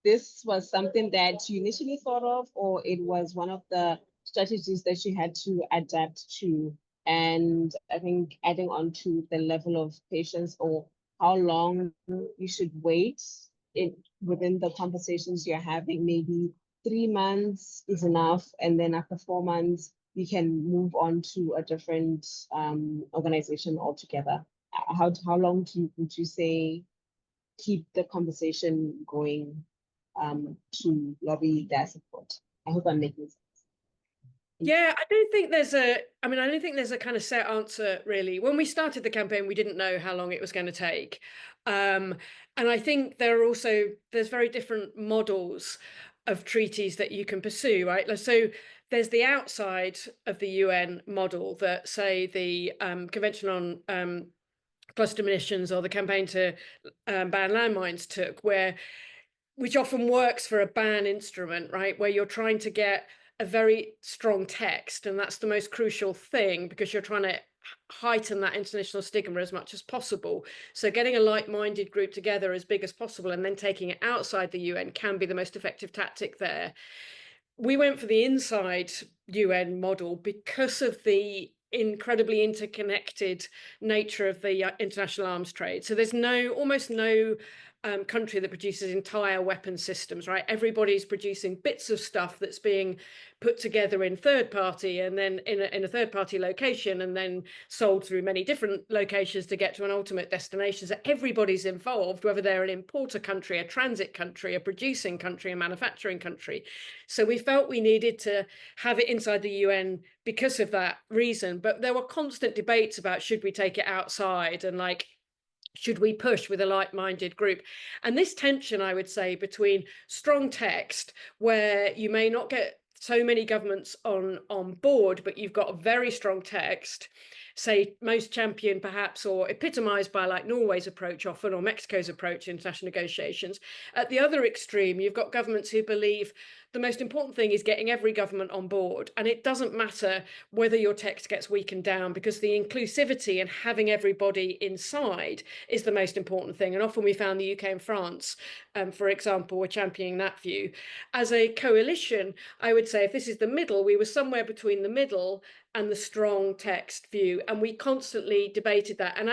this was something that you initially thought of, or it was one of the strategies that you had to adapt to. And I think adding on to the level of patience or how long you should wait within the conversations you're having, maybe 3 months is enough. And then after 4 months, you can move on to a different organization altogether. How long would you say keep the conversation going to lobby their support? I hope I'm making sense. Yeah, I don't think there's a kind of set answer, really. When we started the campaign, we didn't know how long it was going to take. And I think there's very different models of treaties that you can pursue, right? So there's the outside of the UN model that, say, the Convention on Cluster Munitions or the campaign to ban landmines took, which often works for a ban instrument, right? Where you're trying to get a very strong text, and that's the most crucial thing because you're trying to heighten that international stigma as much as possible. So getting a like-minded group together as big as possible and then taking it outside the UN can be the most effective tactic there. We went for the inside UN model because of the incredibly interconnected nature of the international arms trade. So there's almost no country that produces entire weapon systems, right? Everybody's producing bits of stuff that's being put together in third party and then in a third party location and then sold through many different locations to get to an ultimate destination. So everybody's involved, whether they're an importer country, a transit country, a producing country, a manufacturing country. So we felt we needed to have it inside the UN because of that reason. But there were constant debates about should we take it outside and should we push with a like-minded group? And this tension, I would say, between strong text, where you may not get so many governments on board, but you've got a very strong text, say most championed perhaps or epitomized by like Norway's approach often or Mexico's approach in international negotiations. At the other extreme, you've got governments who believe the most important thing is getting every government on board. And it doesn't matter whether your text gets weakened down because the inclusivity and having everybody inside is the most important thing. And often we found the UK and France, for example, were championing that view. As a coalition, I would say if this is the middle, we were somewhere between the middle and the strong text view. And we constantly debated that. And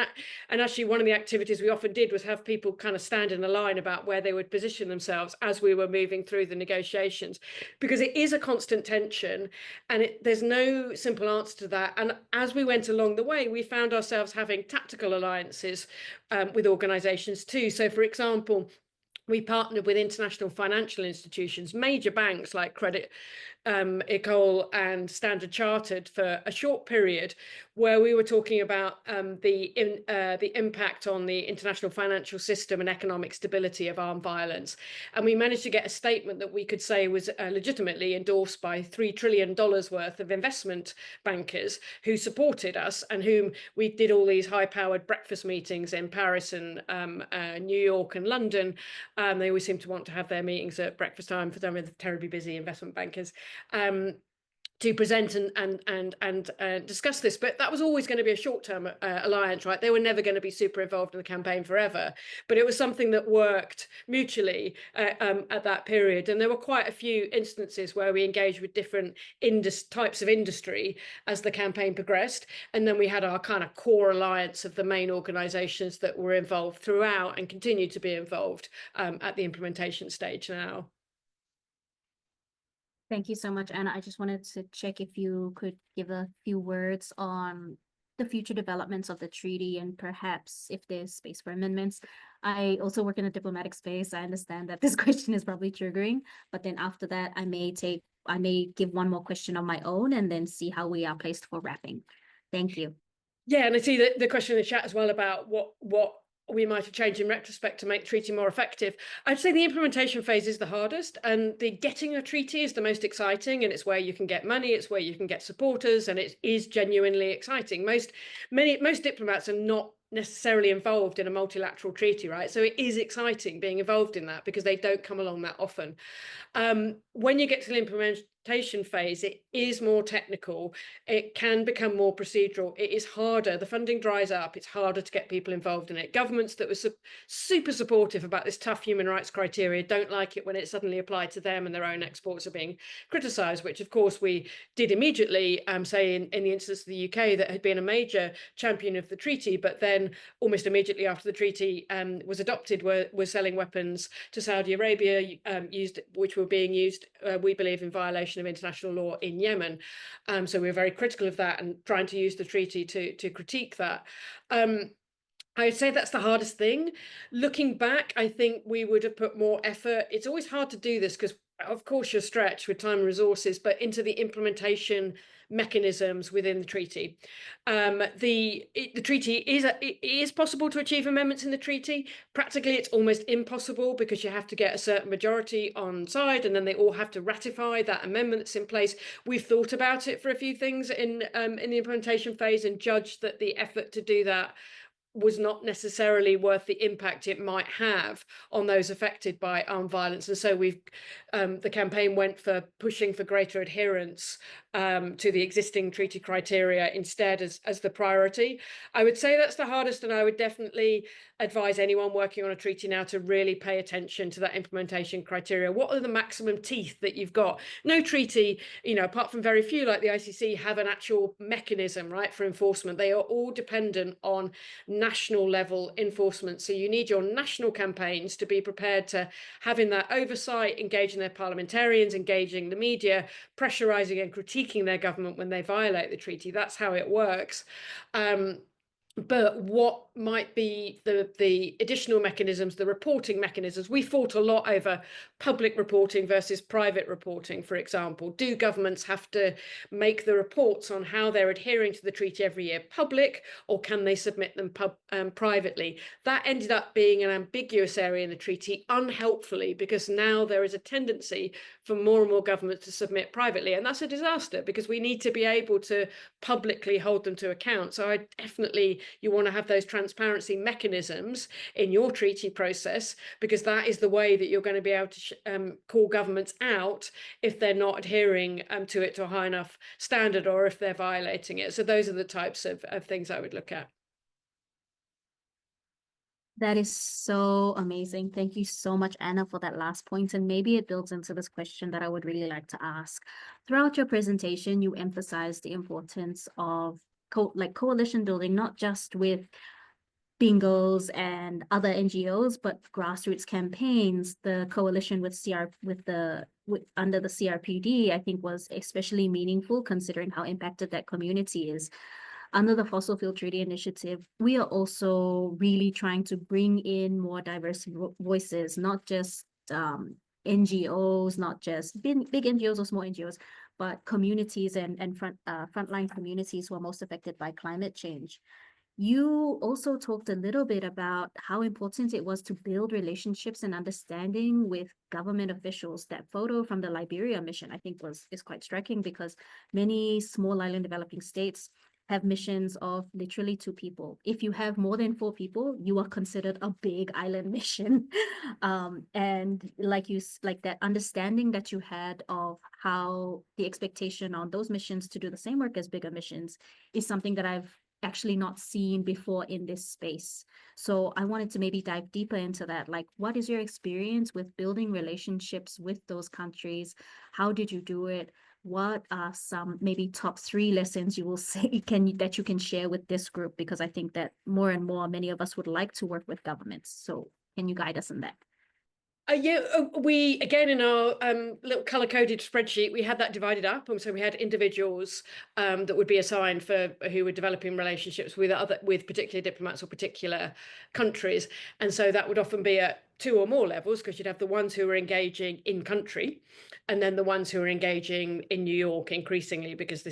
actually, one of the activities we often did was have people kind of stand in a line about where they would position themselves as we were moving through the negotiations, because it is a constant tension and there's no simple answer to that. And as we went along the way, we found ourselves having tactical alliances with organizations too. So, for example, we partnered with international financial institutions, major banks like Credit Ecole and Standard Chartered for a short period, where we were talking about the impact on the international financial system and economic stability of armed violence. And we managed to get a statement that we could say was legitimately endorsed by $3 trillion worth of investment bankers who supported us and whom we did all these high-powered breakfast meetings in Paris and New York and London. They always seem to want to have their meetings at breakfast time for them with terribly busy investment bankers. To present and discuss this, but that was always going to be a short-term alliance, right? They were never going to be super involved in the campaign forever, but it was something that worked mutually at that period. And there were quite a few instances where we engaged with different types of industry as the campaign progressed, and then we had our kind of core alliance of the main organisations that were involved throughout and continue to be involved at the implementation stage now. Thank you so much, Anna. I just wanted to check if you could give a few words on the future developments of the treaty and perhaps if there's space for amendments. I also work in a diplomatic space. I understand that this question is probably triggering, but then after that, I may give one more question on my own and then see how we are placed for wrapping. Thank you. Yeah, and I see the question in the chat as well about what we might have changed in retrospect to make the treaty more effective. I'd say the implementation phase is the hardest, and the getting a treaty is the most exciting, and it's where you can get money, it's where you can get supporters, and it is genuinely exciting. Most diplomats are not necessarily involved in a multilateral treaty, right? So it is exciting being involved in that because they don't come along that often. When you get to the implementation phase, it is more technical. It can become more procedural. It is harder. The funding dries up. It's harder to get people involved in it. Governments that were super supportive about this tough human rights criteria don't like it when it's suddenly applied to them and their own exports are being criticised, which of course we did immediately, say in the instance of the UK that had been a major champion of the treaty, but then almost immediately after the treaty was adopted, were selling weapons to Saudi Arabia, which were being used, we believe, in violation of international law in Yemen. So we're very critical of that and trying to use the treaty to critique that. I would say that's the hardest thing. Looking back, I think we would have put more effort. It's always hard to do this because, of course, you're stretched with time and resources, but into the implementation mechanisms within the treaty. The treaty it is possible to achieve amendments in the treaty. Practically, it's almost impossible because you have to get a certain majority on side, and then they all have to ratify that amendment that's in place. We've thought about it for a few things in the implementation phase and judged that the effort to do that was not necessarily worth the impact it might have on those affected by armed violence. And so the campaign went for pushing for greater adherence to the existing treaty criteria instead as the priority. I would say that's the hardest, and I would definitely advise anyone working on a treaty now to really pay attention to that implementation criteria. What are the maximum teeth that you've got? No treaty, apart from very few like the ICC, have an actual mechanism, right, for enforcement. They are all dependent on national level enforcement. So you need your national campaigns to be prepared to having that oversight, engaging their parliamentarians, engaging the media, pressurizing and critiquing their government when they violate the treaty. That's how it works. But what might be the additional mechanisms, the reporting mechanisms? We fought a lot over public reporting versus private reporting, for example. Do governments have to make the reports on how they're adhering to the treaty every year public, or can they submit them privately? That ended up being an ambiguous area in the treaty, unhelpfully, because now there is a tendency for more and more governments to submit privately. And that's a disaster because we need to be able to publicly hold them to account. So you want to have those transparency mechanisms in your treaty process, because that is the way that you're going to be able to call governments out if they're not adhering to it to a high enough standard, or if they're violating it. So those are the types of things I would look at. That is so amazing. Thank you so much, Anna, for that last point. And maybe it builds into this question that I would really like to ask. Throughout your presentation, you emphasized the importance of coalition building, not just with bingos and other NGOs, but grassroots campaigns. The coalition under the CRPD, I think, was especially meaningful considering how impacted that community is. Under the Fossil Fuel Treaty Initiative, we are also really trying to bring in more diverse voices, not just NGOs, not just big NGOs or small NGOs, but communities and frontline communities who are most affected by climate change. You also talked a little bit about how important it was to build relationships and understanding with government officials. That photo from the Liberia mission, I think, is quite striking, because many small island developing states have missions of literally 2 people. If you have more than 4 people, you are considered a big island mission. And like that understanding that you had of how the expectation on those missions to do the same work as bigger missions is something that I've actually not seen before in this space. So I wanted to maybe dive deeper into that. Like, what is your experience with building relationships with those countries? How did you do it? What are some maybe top 3 lessons you will say that you can share with this group? Because I think that more and more, many of us would like to work with governments. So can you guide us in that? We, again, in our little color-coded spreadsheet, we had that divided up. And so we had individuals that would be assigned for who were developing relationships with particular diplomats or particular countries. And so that would often be at 2 or more levels, because you'd have the ones who are engaging in country, and then the ones who are engaging in New York increasingly, because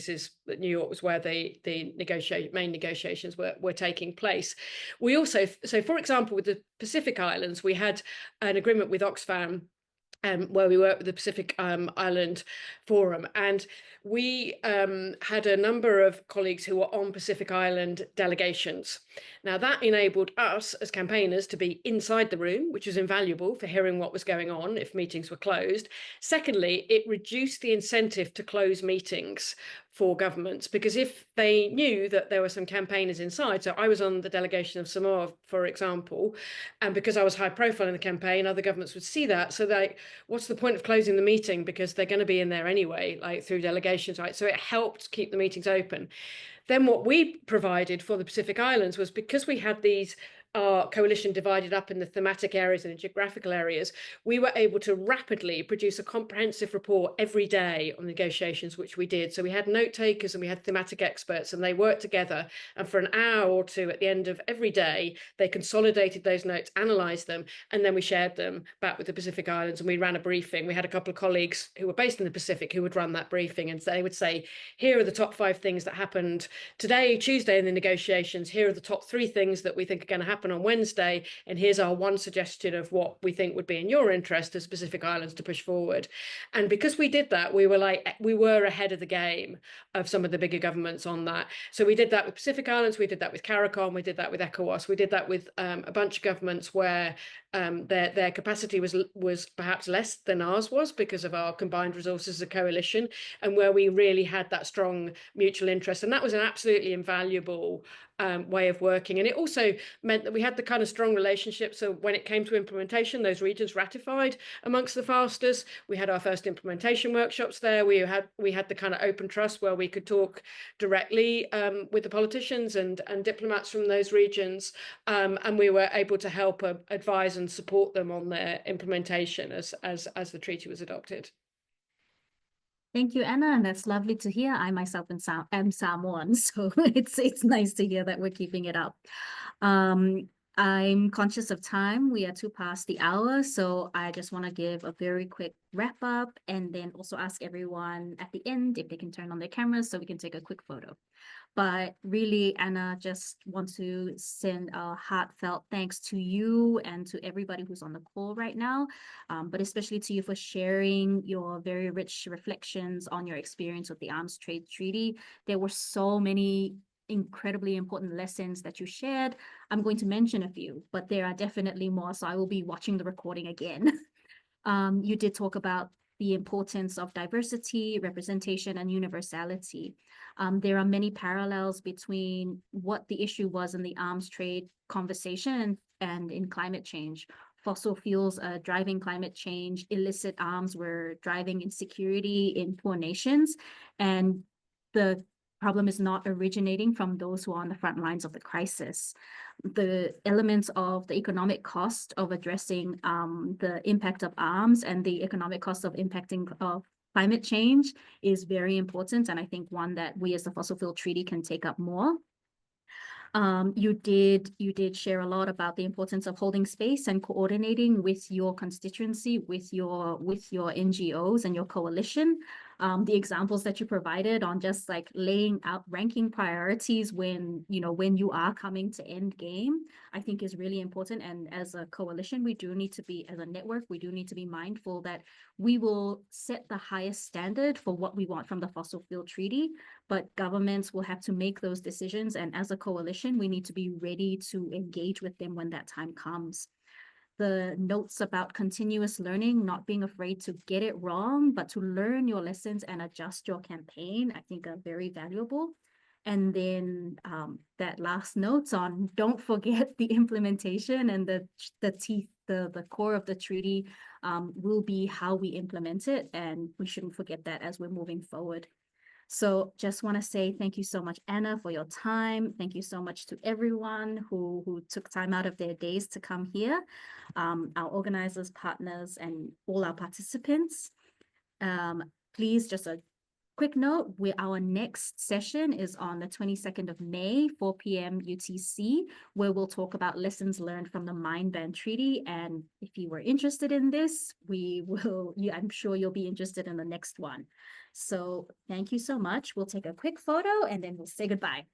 New York was where the main negotiations were taking place. We also, so for example, with the Pacific Islands, we had an agreement with Oxfam, where we worked with the Pacific Island Forum, and we had a number of colleagues who were on Pacific Island delegations. Now, that enabled us as campaigners to be inside the room, which was invaluable for hearing what was going on if meetings were closed. Secondly, it reduced the incentive to close meetings for governments, because if they knew that there were some campaigners inside, so I was on the delegation of Samoa, for example, and because I was high profile in the campaign, other governments would see that. So what's the point of closing the meeting, because they're going to be in there anyway, like through delegations, right? So it helped keep the meetings open. Then what we provided for the Pacific Islands was, because we had our coalition divided up in the thematic areas and the geographical areas, we were able to rapidly produce a comprehensive report every day on negotiations, which we did. So we had note takers and we had thematic experts, and they worked together. And for an hour or 2 at the end of every day, they consolidated those notes, analysed them, and then we shared them back with the Pacific Islands, and we ran a briefing. We had a couple of colleagues who were based in the Pacific who would run that briefing, and they would say, here are the top 5 things that happened today, Tuesday, in the negotiations. Here are the top 3 things that we think are going to happen on Wednesday, and here's our one suggestion of what we think would be in your interest as Pacific Islands to push forward. And because we did that, we were ahead of the game of some of the bigger governments on that. So we did that with Pacific Islands, we did that with CARICOM, we did that with ECOWAS, we did that with a bunch of governments where their capacity was perhaps less than ours was, because of our combined resources as a coalition, and where we really had that strong mutual interest. And that was an absolutely invaluable way of working. And it also meant that we had the kind of strong relationship. So when it came to implementation, those regions ratified amongst the fastest. We had our first implementation workshops there. We had the kind of open trust where we could talk directly with the politicians and diplomats from those regions. And we were able to help advise and support them on their implementation as the treaty was adopted. Thank you, Anna, and that's lovely to hear. I myself am Samoan, so it's nice to hear that we're keeping it up. I'm conscious of time. We are 2 past the hour, so I just want to give a very quick wrap up, and then also ask everyone at the end if they can turn on their cameras so we can take a quick photo. But really, Anna, just want to send a heartfelt thanks to you and to everybody who's on the call right now, but especially to you for sharing your very rich reflections on your experience with the Arms Trade Treaty. There were so many incredibly important lessons that you shared. I'm going to mention a few, but there are definitely more, so I will be watching the recording again. You did talk about the importance of diversity, representation, and universality. There are many parallels between what the issue was in the arms trade conversation and in climate change. Fossil fuels are driving climate change, illicit arms were driving insecurity in poor nations, and the problem is not originating from those who are on the front lines of the crisis. The elements of the economic cost of addressing the impact of arms and the economic cost of impacting climate change is very important, and I think one that we as the Fossil Fuel Treaty can take up more. You did share a lot about the importance of holding space and coordinating with your constituency, with your NGOs and your coalition. The examples that you provided on just like laying out ranking priorities when you are coming to end game, I think is really important. And as a coalition, we do need to be, as a network, we do need to be mindful that we will set the highest standard for what we want from the fossil fuel treaty, but governments will have to make those decisions. And as a coalition, we need to be ready to engage with them when that time comes. The notes about continuous learning, not being afraid to get it wrong, but to learn your lessons and adjust your campaign, I think are very valuable. And then that last notes on don't forget the implementation and the core of the treaty will be how we implement it. And we shouldn't forget that as we're moving forward. So just want to say thank you so much, Anna, for your time. Thank you so much to everyone who took time out of their days to come here, our organizers, partners, and all our participants. Please, just a quick note, our next session is on the 22nd of May, 4 p.m. UTC, where we'll talk about lessons learned from the Mine Ban Treaty. And if you were interested in this, I'm sure you'll be interested in the next one. So thank you so much. We'll take a quick photo and then we'll say goodbye.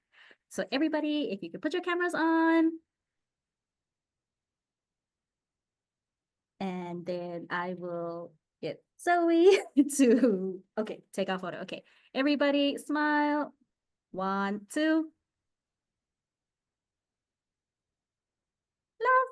So everybody, if you could put your cameras on. And then I will get Zoe to, okay, take our photo. Okay, everybody smile. 1, 2.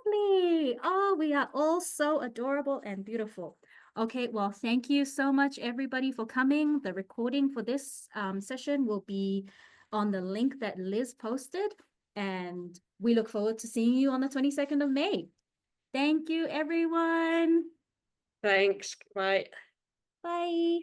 Lovely. Oh, we are all so adorable and beautiful. Okay, well, thank you so much, everybody, for coming. The recording for this session will be on the link that Liz posted, and we look forward to seeing you on the 22nd of May. Thank you, everyone. Thanks. Bye. Bye.